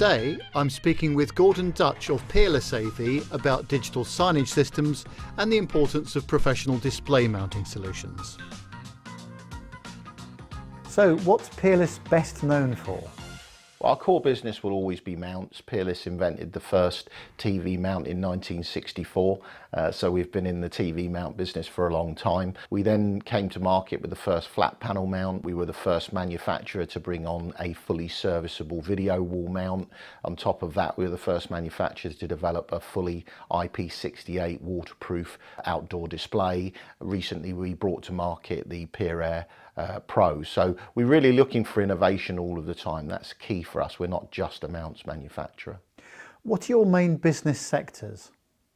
Today, I'm speaking with Gordon Dutch of Peerless AV about digital signage systems and the importance of professional display mounting solutions. So, what's Peerless best known for? Our core business will always be mounts. Peerless invented the first TV mount in 1964, so we've been in the TV mount business for a long time. We then came to market with the first flat panel mount. We were the first manufacturer to bring on a fully serviceable video wall mount. On top of that, we were the first manufacturer to develop a fully IP68 waterproof outdoor display. Recently, we brought to market the Peer Pro. So we're really looking for innovation all of the time. That's key for us. We're not just a mounts manufacturer. What are your main business sectors?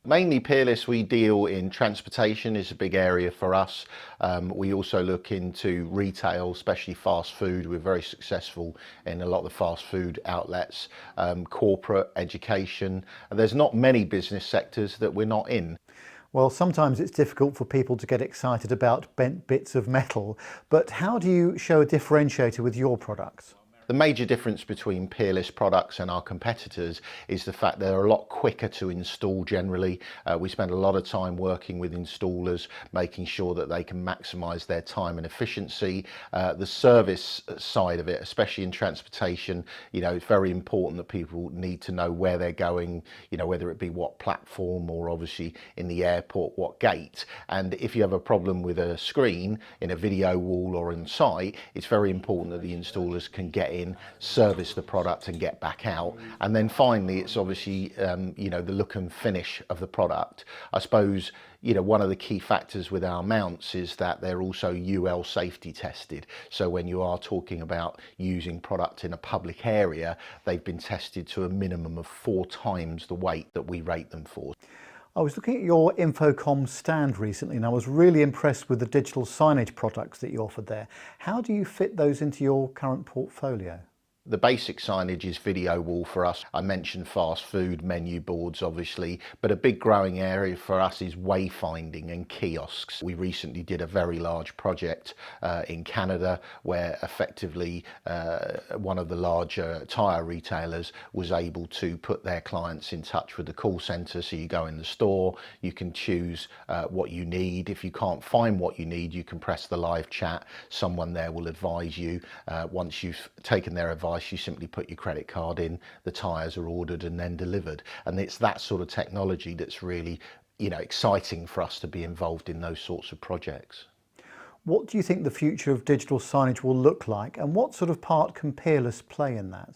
Mainly Peerless, we deal in transportation, is a big area for us. We also look into retail, especially fast food. We're very successful in a lot of the fast food outlets, corporate, education. There's not many business sectors that we're not in. Well, sometimes it's difficult for people to get excited about bent bits of metal, but how do you show a differentiator with your products? The major difference between Peerless products and our competitors is the fact they're a lot quicker to install generally. We spend a lot of time working with installers, making sure that they can maximise their time and efficiency. The service side of it, especially in transportation, it's very important that people need to know where they're going, whether it be what platform or obviously in the airport, what gate. And if you have a problem with a screen in a video wall or on site, it's very important that the installers can get in, service the product and get back out. And then finally, it's obviously the look and finish of the product. I suppose one of the key factors with our mounts is that they're also UL safety tested. So when you are talking about using product in a public area, they've been tested to a minimum of 4 times the weight that we rate them for. I was looking at your Infocom stand recently and I was really impressed with the digital signage products that you offered there. How do you fit those into your current portfolio? The basic signage is video wall for us. I mentioned fast food, menu boards obviously, but a big growing area for us is wayfinding and kiosks. We recently did a very large project in Canada where effectively one of the larger tyre retailers was able to put their clients in touch with the call centre. So you go in the store, you can choose what you need. If you can't find what you need, you can press the live chat. Someone there will advise you. Once you've taken their advice, you simply put your credit card in, the tyres are ordered and then delivered. And it's that sort of technology that's really, exciting for us to be involved in those sorts of projects. What do you think the future of digital signage will look like, and what sort of part can Peerless play in that?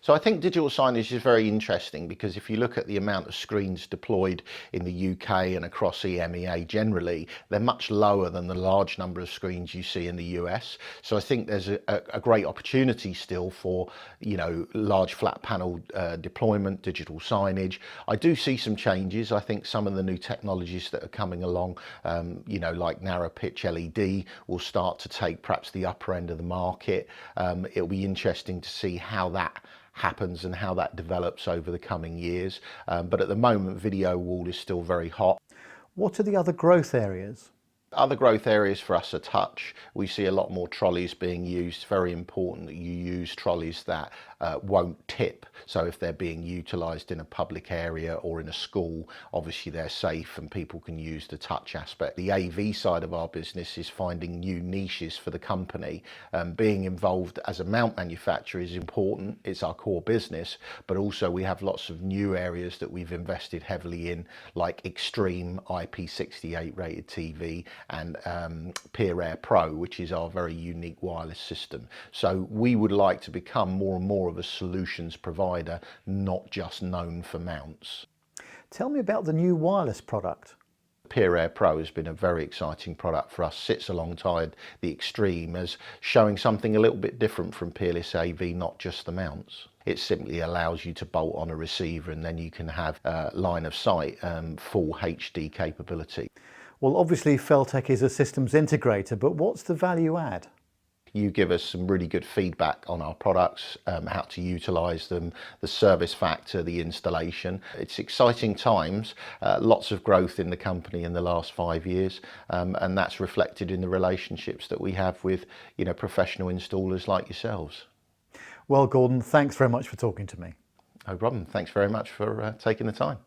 So I think digital signage is very interesting because if you look at the amount of screens deployed in the UK and across EMEA generally, they're much lower than the large number of screens you see in the US. So I think there's a great opportunity still for, large flat panel deployment, digital signage. I do see some changes. I think some of the new technologies that are coming along, like narrow pitch LED will start to take perhaps the upper end of the market. It'll be interesting to see how that happens and how that develops over the coming years. But at the moment, video wall is still very hot. What are the other growth areas? Other growth areas for us are touch. We see a lot more trolleys being used. It's very important that you use trolleys that won't tip. So if they're being utilised in a public area or in a school, obviously they're safe and people can use the touch aspect. The AV side of our business is finding new niches for the company. Being involved as a mount manufacturer is important. It's our core business, but also we have lots of new areas that we've invested heavily in, like extreme IP68 rated TV and Peer Pro, which is our very unique wireless system. So we would like to become more and more of a solutions provider, not just known for mounts. Tell me about the new wireless product. Peer Pro has been a very exciting product for us, sits alongside the Extreme as showing something a little bit different from Peerless AV, not just the mounts. It simply allows you to bolt on a receiver and then you can have line of sight, full HD capability. Well, obviously Feltech is a systems integrator, but what's the value add? You give us some really good feedback on our products, how to utilise them, the service factor, the installation. It's exciting times, lots of growth in the company in the last 5 years, and that's reflected in the relationships that we have with, professional installers like yourselves. Well, Gordon, thanks very much for talking to me. No problem. Thanks very much for taking the time.